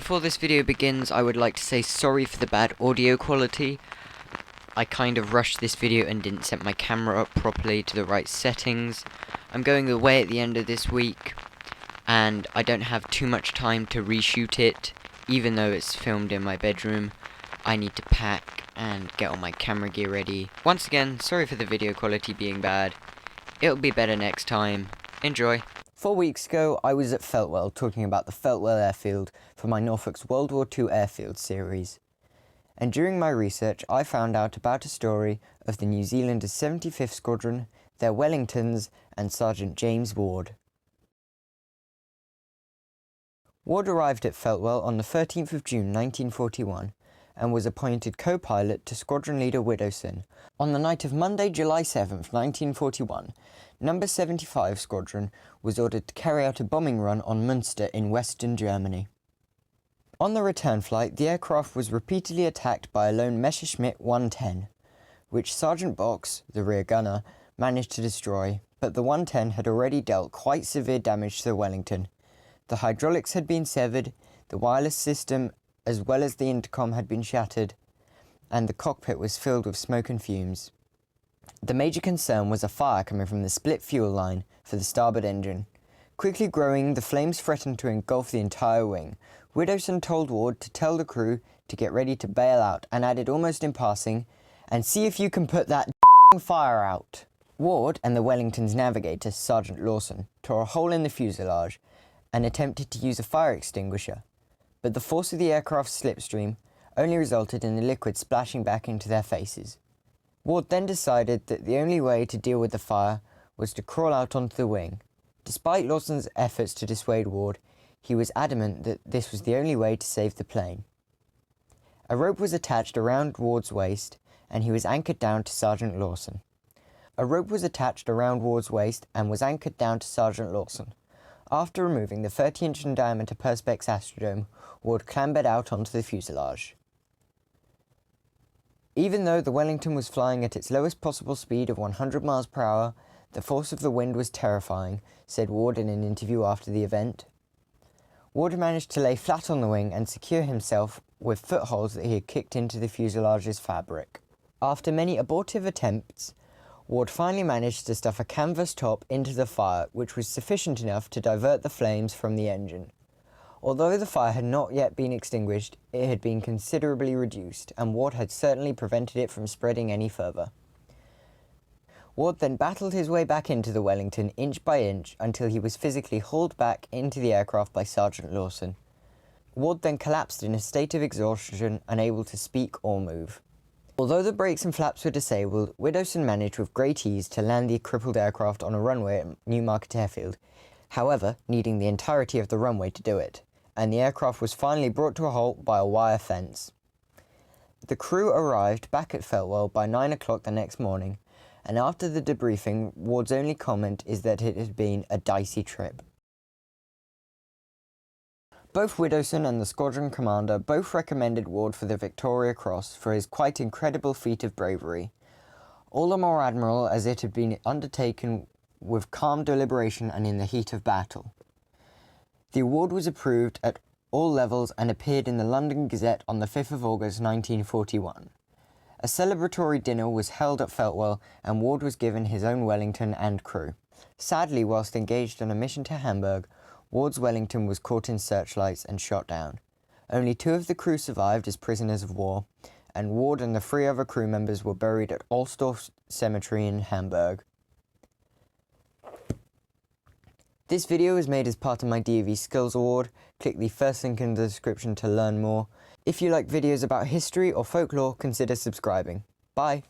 Before this video begins, I would like to say sorry for the bad audio quality. I kind of rushed this video and didn't set my camera up properly to the right settings. I'm going away at the end of this week, and I don't have too much time to reshoot it. Even though it's filmed in my bedroom, I need to pack and get all my camera gear ready. Once again, sorry for the video quality being bad. It'll be better next time. Enjoy. 4 weeks ago, I was at Feltwell talking about the Feltwell Airfield for my Norfolk's World War II Airfield series. And during my research, I found out about a story of the New Zealanders' 75th Squadron, their Wellingtons, and Sargent James Ward. Ward arrived at Feltwell on the 13th of June 1941 and was appointed co-pilot to Squadron Leader Widdowson. On the night of Monday, July 7th, 1941, No. 75 Squadron was ordered to carry out a bombing run on Münster in western Germany. On the return flight, the aircraft was repeatedly attacked by a lone Messerschmitt 110, which Sergeant Box, the rear gunner, managed to destroy, but the 110 had already dealt quite severe damage to the Wellington. The hydraulics had been severed, the wireless system as well as the intercom had been shattered, and the cockpit was filled with smoke and fumes. The major concern was a fire coming from the split fuel line for the starboard engine. Quickly growing, the flames threatened to engulf the entire wing. Widdowson told Ward to tell the crew to get ready to bail out, and added almost in passing, "And see if you can put that fire out." Ward and the Wellington's navigator, Sergeant Lawson, tore a hole in the fuselage and attempted to use a fire extinguisher, but the force of the aircraft's slipstream only resulted in the liquid splashing back into their faces. Ward then decided that the only way to deal with the fire was to crawl out onto the wing. Despite Lawson's efforts to dissuade Ward, he was adamant that this was the only way to save the plane. A rope was attached around Ward's waist, and he was anchored down to Sergeant Lawson. After removing the 30-inch in diameter Perspex Astrodome, Ward clambered out onto the fuselage. Even though the Wellington was flying at its lowest possible speed of 100 miles per hour, the force of the wind was terrifying, said Ward in an interview after the event. Ward managed to lay flat on the wing and secure himself with footholds that he had kicked into the fuselage's fabric. After many abortive attempts, Ward finally managed to stuff a canvas top into the fire, which was sufficient enough to divert the flames from the engine. Although the fire had not yet been extinguished, it had been considerably reduced, and Ward had certainly prevented it from spreading any further. Ward then battled his way back into the Wellington inch by inch until he was physically hauled back into the aircraft by Sergeant Lawson. Ward then collapsed in a state of exhaustion, unable to speak or move. Although the brakes and flaps were disabled, Widdowson managed with great ease to land the crippled aircraft on a runway at Newmarket Airfield, however needing the entirety of the runway to do it, and the aircraft was finally brought to a halt by a wire fence. The crew arrived back at Feltwell by 9 o'clock the next morning, and after the debriefing, Ward's only comment is that it had been a dicey trip. Both Widdowson and the squadron commander both recommended Ward for the Victoria Cross for his quite incredible feat of bravery, all the more admirable as it had been undertaken with calm deliberation and in the heat of battle. The award was approved at all levels and appeared in the London Gazette on the 5th of August 1941. A celebratory dinner was held at Feltwell, and Ward was given his own Wellington and crew. Sadly, whilst engaged on a mission to Hamburg, Ward's Wellington was caught in searchlights and shot down. Only 2 of the crew survived as prisoners of war, and Ward and the 3 other crew members were buried at Ohlsdorf Cemetery in Hamburg. This video was made as part of my DAV Skills Award. Click the first link in the description to learn more. If you like videos about history or folklore, consider subscribing. Bye!